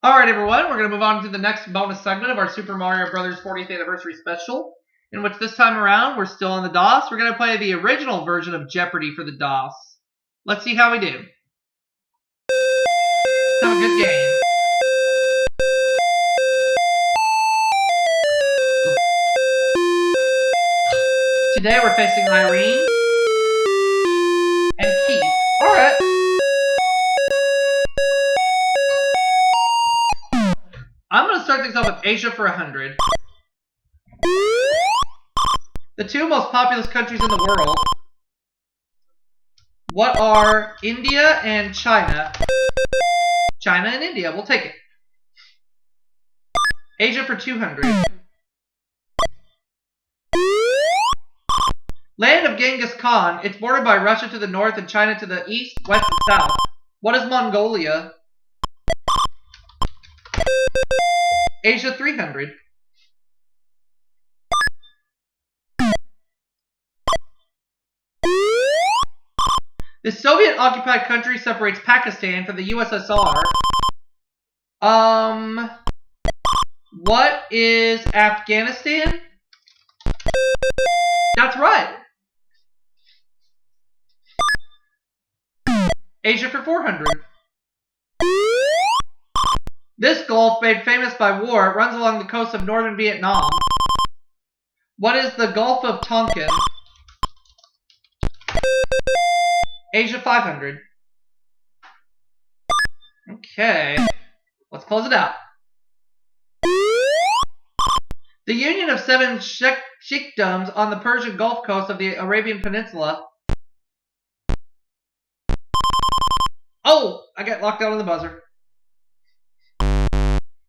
Alright everyone, we're going to move on to the next bonus segment of our Super Mario Bros. 40th Anniversary Special, in which this time around, we're still on the DOS. We're going to play the original version of Jeopardy for the DOS. Let's see how we do. Have a good game. Today we're facing Irene and Keith. Alright. I'm going to start things off with Asia for 100. The two most populous countries in the world. What are India and China? China and India, we'll take it. Asia for 200. Land of Genghis Khan. It's bordered by Russia to the north and China to the east, west, and south. What is Mongolia? Asia 300. The Soviet-occupied country separates Pakistan from the USSR. What is Afghanistan? That's right. Asia for 400. This gulf, made famous by war, runs along the coast of northern Vietnam. What is the Gulf of Tonkin? Asia 500. Okay, let's close it out. The union of 7 sheikdoms on the Persian Gulf coast of the Arabian Peninsula. Oh, I got locked out on the buzzer.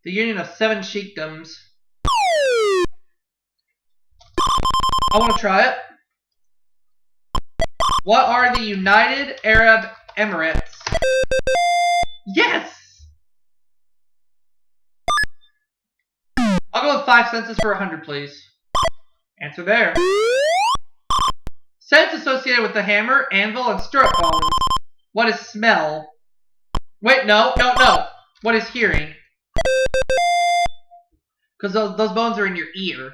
The union of 7 sheikdoms. I want to try it. What are the United Arab Emirates? Yes! I'll go with 5 senses for 100, please. Answer there. Sense associated with the hammer, anvil, and stirrup bones. What is smell? Wait, no. What is hearing? Because those bones are in your ear.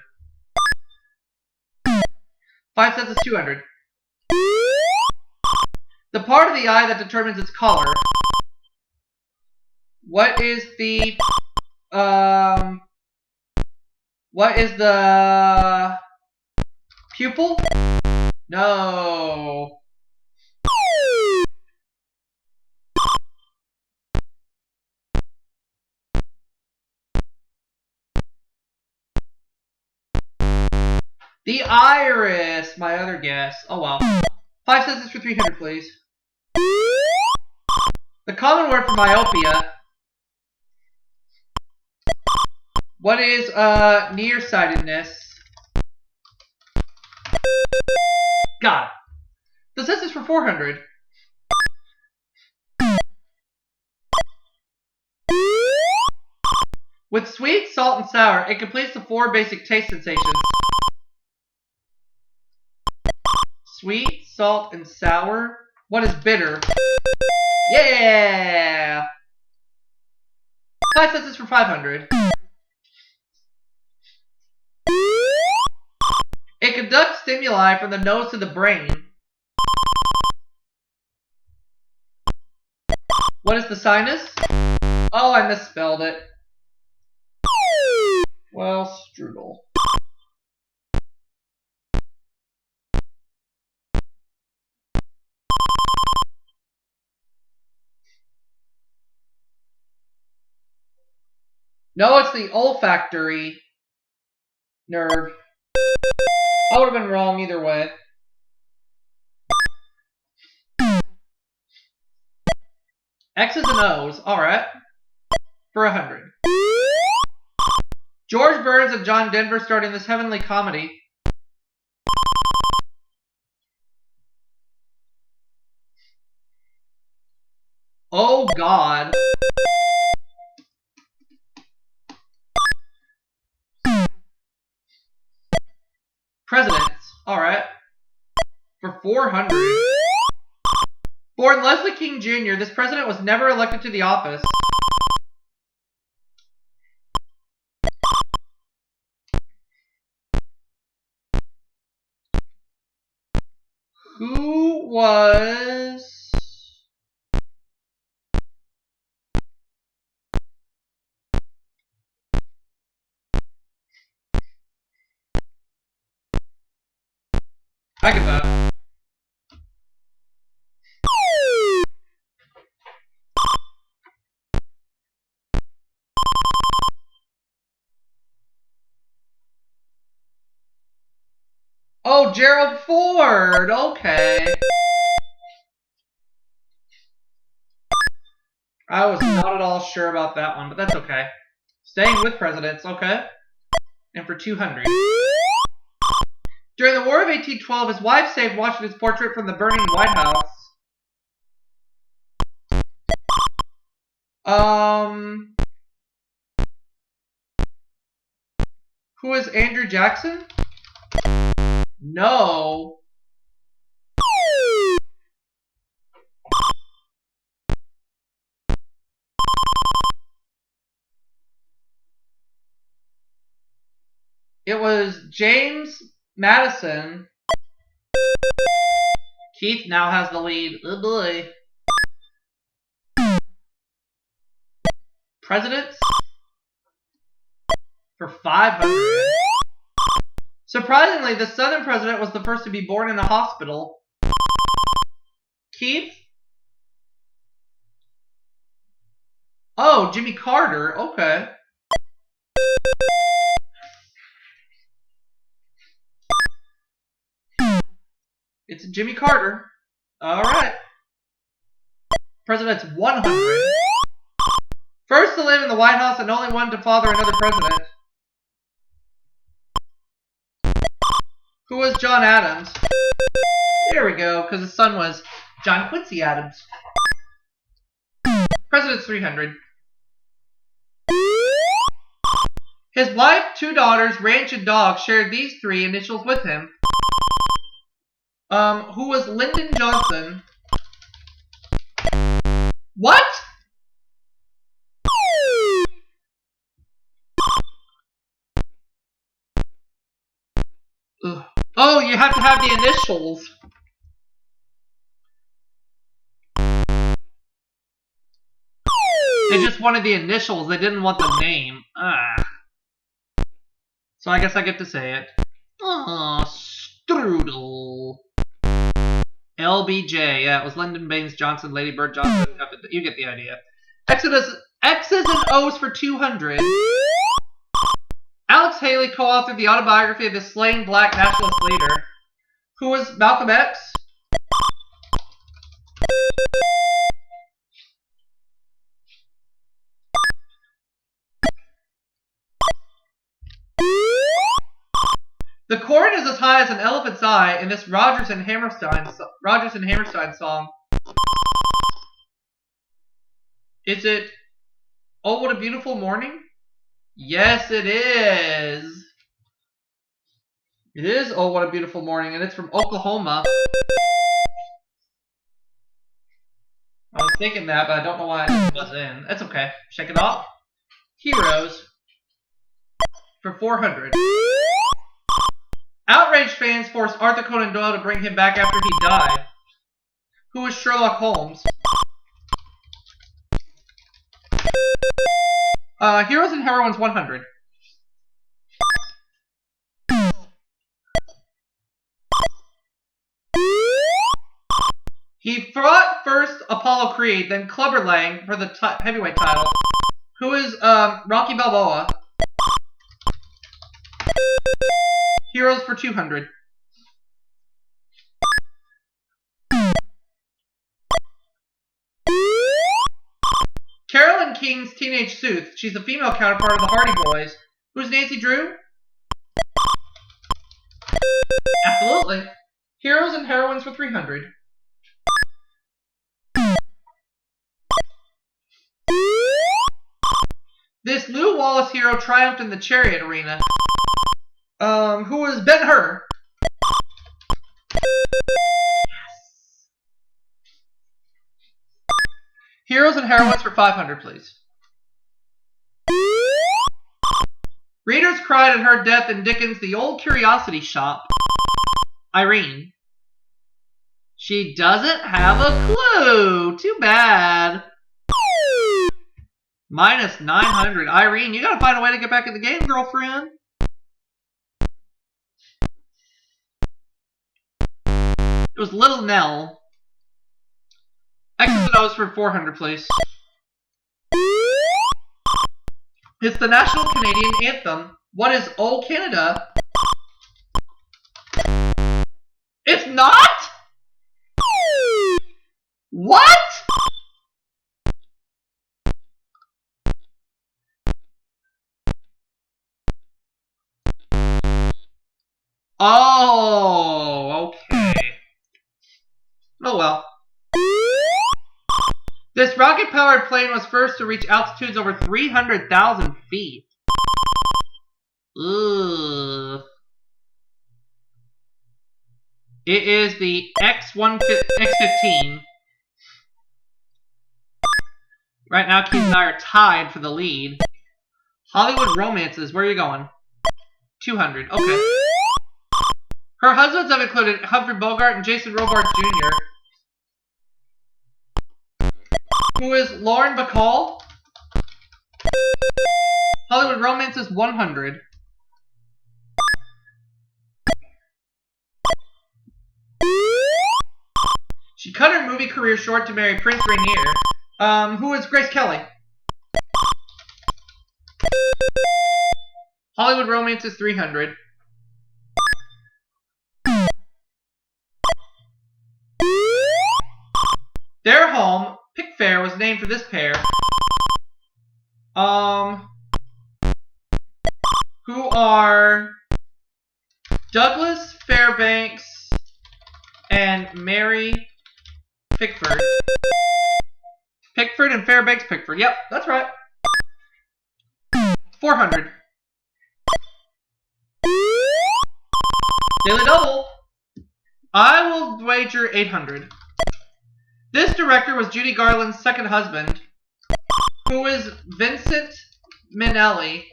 5 senses, 200. The part of the eye that determines its color. What is the pupil? No. The iris, my other guess. Oh well. 5 senses for 300, please. The common word for myopia. What is nearsightedness? Got it. The senses for 400. With sweet, salt, and sour, it completes the 4 basic taste sensations. Sweet, salt, and sour. What is bitter? Yeah! 5 senses for 500. It conducts stimuli from the nose to the brain. What is the sinus? Oh, I misspelled it. Well, strudel. No, it's the olfactory nerve. I would have been wrong either way. X's and O's. Alright. For 100. George Burns and John Denver starring this heavenly comedy. Oh God. Presidents. Alright. For 400. Born Leslie King Jr., this president was never elected to the office. Who was... I get that. Oh, Gerald Ford. Okay. I was not at all sure about that one, but that's okay. Staying with presidents. Okay. And for 200. During the War of 1812, his wife saved Washington's portrait from the burning White House. Who is Andrew Jackson? No. It was James Madison. Keith now has the lead. Oh boy. Presidents? For 500. Surprisingly, the Southern president was the first to be born in a hospital. Keith? Oh, Jimmy Carter. Okay. It's Jimmy Carter. Alright. President's 100. First to live in the White House and only one to father another president. Who was John Adams? There we go, because his son was John Quincy Adams. President's 300. His wife, 2 daughters, ranch, and dog shared these 3 initials with him. Who was Lyndon Johnson? What? Ugh. Oh, you have to have the initials. They just wanted the initials. They didn't want the name. So I guess I get to say it. Oh, Strudel. LBJ. Yeah, it was Lyndon Baines Johnson, Lady Bird Johnson. You get the idea. X's and O's for 200. Alex Haley co-authored the autobiography of the slain black nationalist leader. Who was Malcolm X? The chord is as high as an elephant's eye in this Rodgers and Hammerstein song. Is it Oh What a Beautiful Morning? Yes, it is. It is Oh What a Beautiful Morning, and it's from Oklahoma. I was thinking that, but I don't know why I didn't buzz in. That's okay. Check it off. Heroes for 400. Outraged fans forced Arthur Conan Doyle to bring him back after he died. Who is Sherlock Holmes? Heroes and Heroines 100. He fought first Apollo Creed, then Clubber Lang for the heavyweight title. Who is Rocky Balboa? Heroes for 200. Carolyn King's Teenage Sooth. She's a female counterpart of the Hardy Boys. Who's Nancy Drew? Absolutely. Heroes and Heroines for 300. This Lew Wallace hero triumphed in the chariot arena. Who was Ben-Hur? Yes. Heroes and Heroines for 500, please. Readers cried at her death in Dickens' The Old Curiosity Shop. Irene. She doesn't have a clue. Too bad. Minus 900. Irene, you gotta find a way to get back in the game, girlfriend. It was Little Nell. X's and O's for 400, please. It's the national Canadian anthem. What is Old Canada? It's not? What? Oh, okay. Oh well. This rocket-powered plane was first to reach altitudes over 300,000 feet. Ugh. It is the X-15. Right now, Keith and I are tied for the lead. Hollywood romances. Where are you going? 200. Okay. Her husbands have included Humphrey Bogart and Jason Robards Jr. Who is Lauren Bacall? Hollywood romances 100. She cut her movie career short to marry Prince Rainier. Who is Grace Kelly? Hollywood romance is 300. Their home, Pickfair, was named for this pair. Who are Douglas Fairbanks and Mary Pickford. Pickford and Fairbanks Pickford. Yep, that's right. 400. Daily double. I will wager 800. This director was Judy Garland's second husband, who is Vincent Minnelli.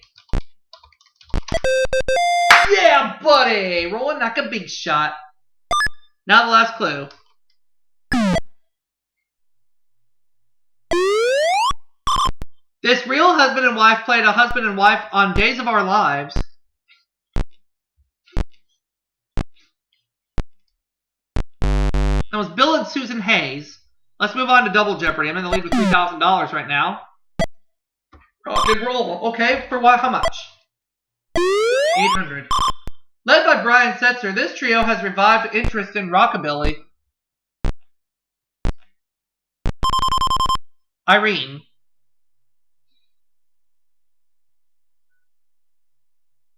Yeah, buddy! Rolling like a big shot. Now the last clue. This real husband and wife played a husband and wife on Days of Our Lives. That was Bill and Susan Hayes. Let's move on to Double Jeopardy. I'm in the lead with $3,000 right now. Rock and roll. Okay, for what? How much? 800. Led by Brian Setzer, this trio has revived interest in rockabilly. Irene.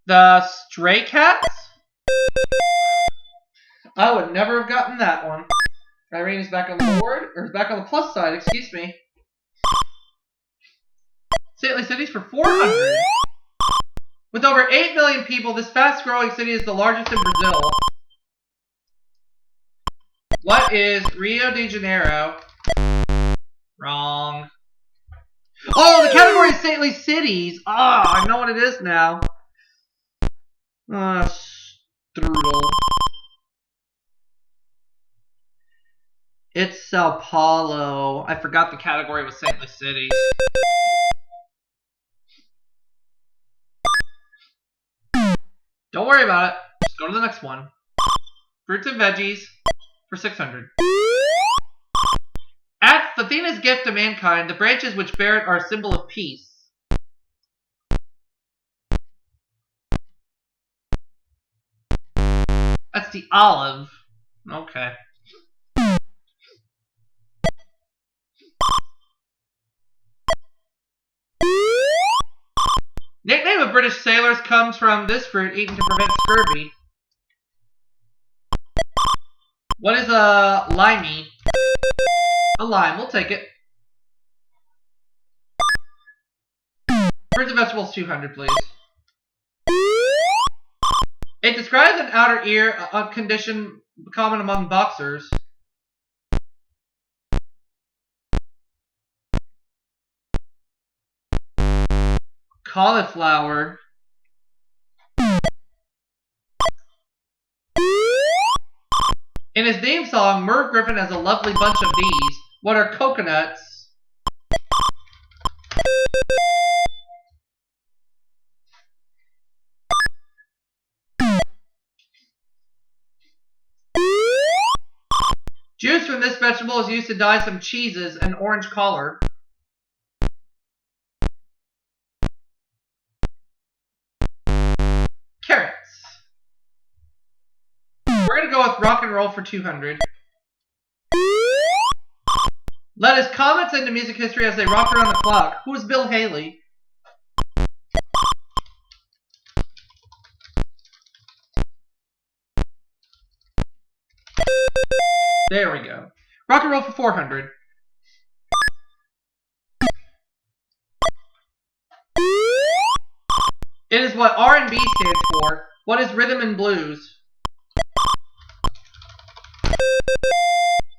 The Stray Cats? I would never have gotten that one. Irene is back on the board, or is back on the plus side, excuse me. St. Louis City's for 400. With over 8 million people, this fast-growing city is the largest in Brazil. What is Rio de Janeiro? Wrong. Oh, the category is St. Louis Cities. Ah, I know what it is now. Strudel. It's Sao Paulo. I forgot the category was St. Louis Cities. Don't worry about it. Just go to the next one. Fruits and veggies for 600. At Athena's gift to mankind, the branches which bear it are a symbol of peace. That's the olive. Okay. Nickname of British sailors comes from this fruit eaten to prevent scurvy. What is a limey? A lime, we'll take it. Fruits and vegetables, 200, please. It describes an outer ear, a condition common among boxers. Cauliflower. In his theme song, Merv Griffin has a lovely bunch of these. What are coconuts? Juice from this vegetable is used to dye some cheeses an orange color. Carrots. We're going to go with rock and roll for 200. Let his comments into music history as they rock around the clock. Who is Bill Haley? There we go. Rock and roll for 400. It is what R&B stands for. What is rhythm and blues?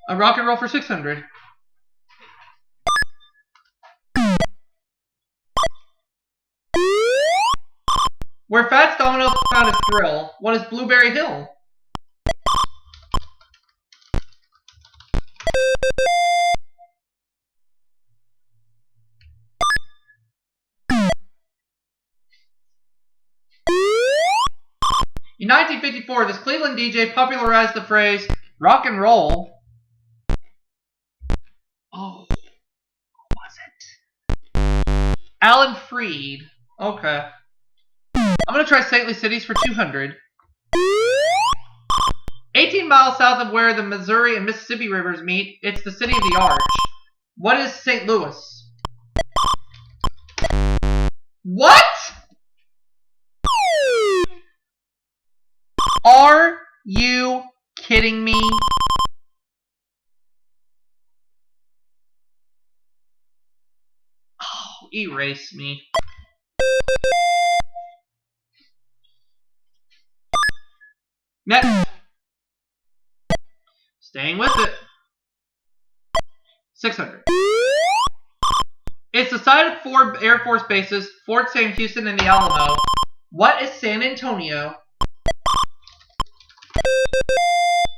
A rock and roll for 600. Where Fats Domino found his thrill. What is Blueberry Hill? In 1954, this Cleveland DJ popularized the phrase rock and roll. Oh, who was it? Alan Freed. Okay. I'm going to try St. Louis Cities for 200. 18 miles south of where the Missouri and Mississippi rivers meet, it's the city of the Arch. What is St. Louis? What? Are you kidding me? Oh, erase me. Next. Staying with it. 600. It's the site of 4 Air Force bases, Fort Sam Houston and the Alamo. What is San Antonio?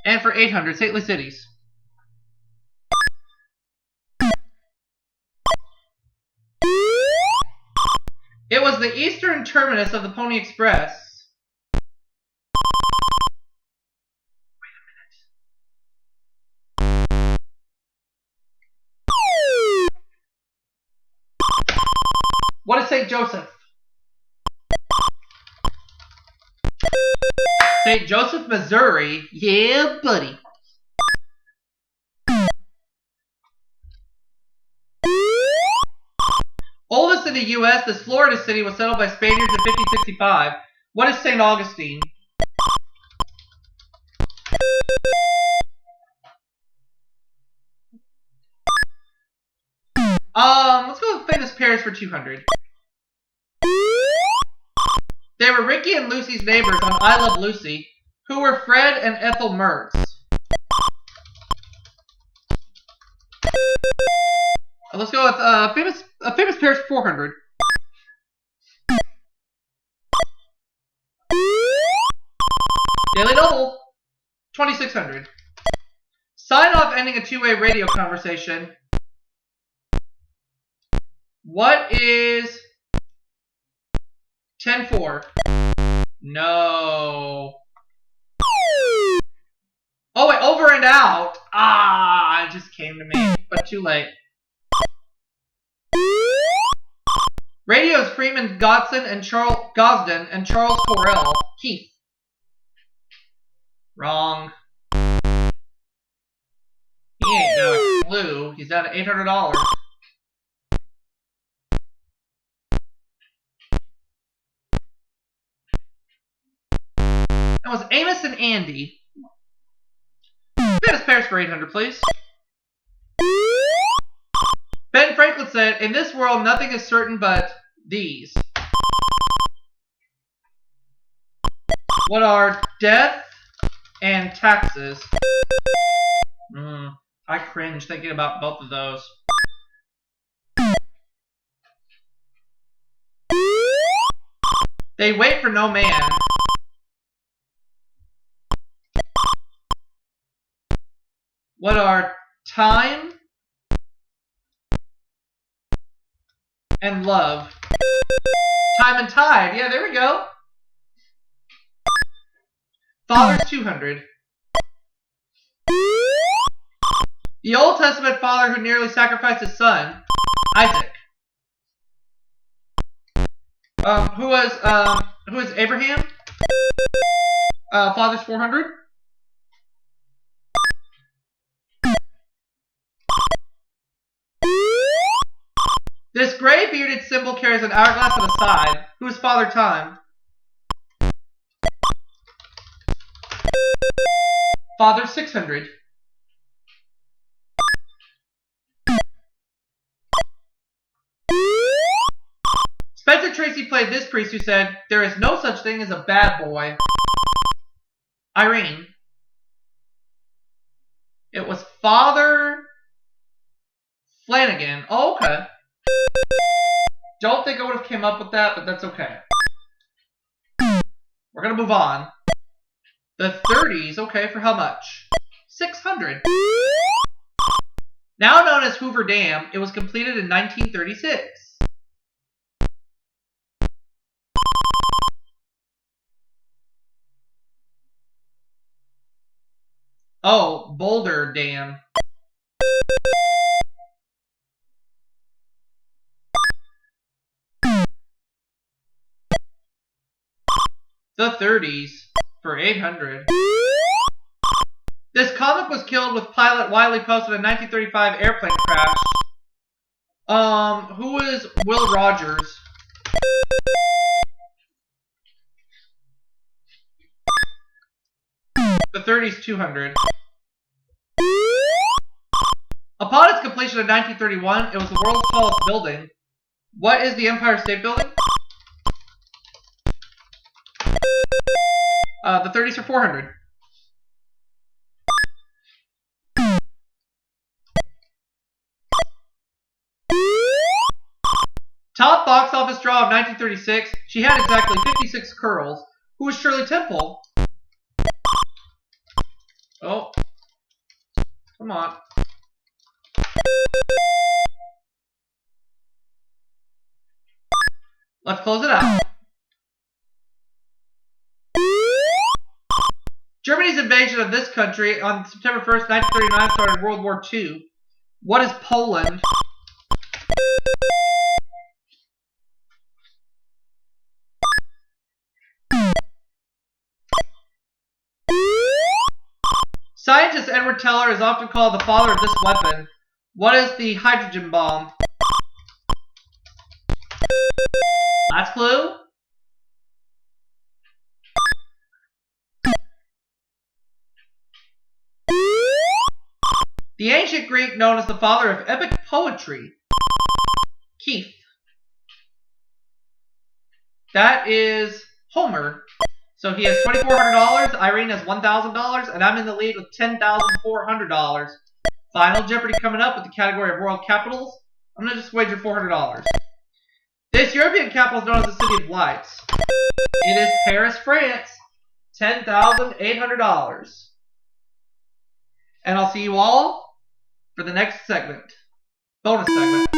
And for 800, St. Louis Cities. It was the eastern terminus of the Pony Express. Wait a minute. What is St. Joseph? St. Joseph, Missouri. Yeah, buddy. Oldest in the U.S., this Florida city was settled by Spaniards in 1565. What is St. Augustine? Let's go with famous pairs for 200. They were Ricky and Lucy's neighbors on I Love Lucy, who were Fred and Ethel Mertz. Let's go with famous pairs for 400. Daily Double, 2600. Sign off ending a two-way radio conversation. What is 10-4? No. Oh, wait, over and out. Ah, it just came to me, but too late. Radio's Freeman Godson and Charles Gosden and Charles Correll. Keith. Wrong. He ain't got a clue. He's at $800. That was Amos and Andy. Famous pairs for 800, please. Ben Franklin said, "In this world, nothing is certain but these." What are death and taxes? I cringe thinking about both of those. They wait for no man. What are time and love? Time and tide. Yeah, there we go. Father's 200. The Old Testament father who nearly sacrificed his son, Isaac. Who was Abraham? Father's 400. This gray bearded symbol carries an hourglass on the side. Who is Father Time? Father 600. Spencer Tracy played this priest who said, "There is no such thing as a bad boy." Irene. It was Father Flanagan. Oh, okay. Don't think I would have came up with that, but that's okay. We're going to move on. The 30s, okay, for how much? 600. Now known as Hoover Dam, it was completed in 1936. Oh, Boulder Dam. The 30s for 800. This comic was killed with pilot Wiley Post in a 1935 airplane crash. Who is Will Rogers? The 30s 200. Upon its completion in 1931, it was the world's tallest building. What is the Empire State Building? The 30s are 400. Top box office draw of 1936. She had exactly 56 curls. Who was Shirley Temple? Oh. Come on. Let's close it out. Germany's invasion of this country on September 1st, 1939 started World War II. What is Poland? Scientist Edward Teller is often called the father of this weapon. What is the hydrogen bomb? Last clue? The ancient Greek known as the father of epic poetry. Keith. That is Homer. So he has $2,400, Irene has $1,000, and I'm in the lead with $10,400. Final Jeopardy coming up with the category of world capitals. I'm going to just wager $400. This European capital is known as the City of Lights. It is Paris, France. $10,800. And I'll see you all for the next segment. Bonus segment.